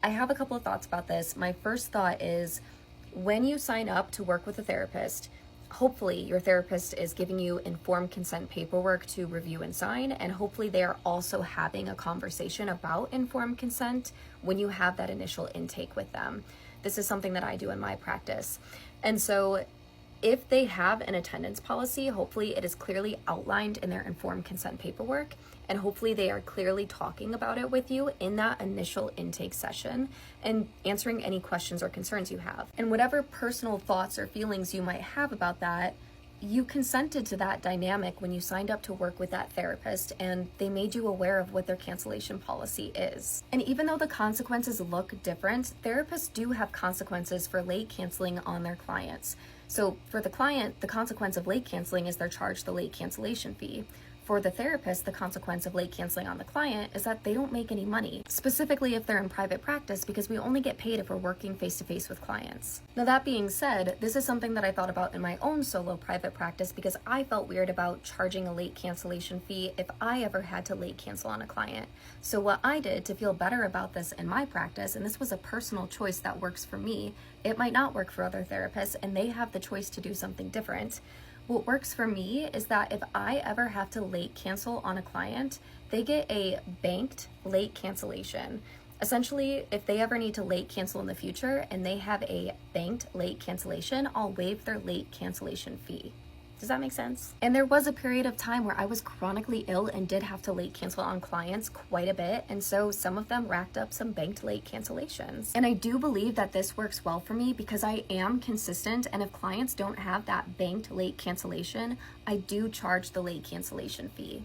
I have a couple of thoughts about this. My first thought is when you sign up to work with a therapist, hopefully your therapist is giving you informed consent paperwork to review and sign, and hopefully they are also having a conversation about informed consent when you have that initial intake with them. This is something that I do in my practice. And so if they have an attendance policy, hopefully it is clearly outlined in their informed consent paperwork, and hopefully they are clearly talking about it with you in that initial intake session and answering any questions or concerns you have. And whatever personal thoughts or feelings you might have about that, you consented to that dynamic when you signed up to work with that therapist, and they made you aware of what their cancellation policy is. And even though the consequences look different, therapists do have consequences for late canceling on their clients. So for the client, the consequence of late canceling is they're charged the late cancellation fee. For the therapist, the consequence of late canceling on the client is that they don't make any money, specifically if they're in private practice, because we only get paid if we're working face-to-face with clients. Now that being said, this is something that I thought about in my own solo private practice because I felt weird about charging a late cancellation fee if I ever had to late cancel on a client. So what I did to feel better about this in my practice, and this was a personal choice that works for me, it might not work for other therapists and they have the choice to do something different. What works for me is that if I ever have to late cancel on a client, they get a banked late cancellation. Essentially, if they ever need to late cancel in the future and they have a banked late cancellation, I'll waive their late cancellation fee. Does that make sense? And there was a period of time where I was chronically ill and did have to late cancel on clients quite a bit. And so some of them racked up some banked late cancellations. And I do believe that this works well for me because I am consistent. And if clients don't have that banked late cancellation, I do charge the late cancellation fee.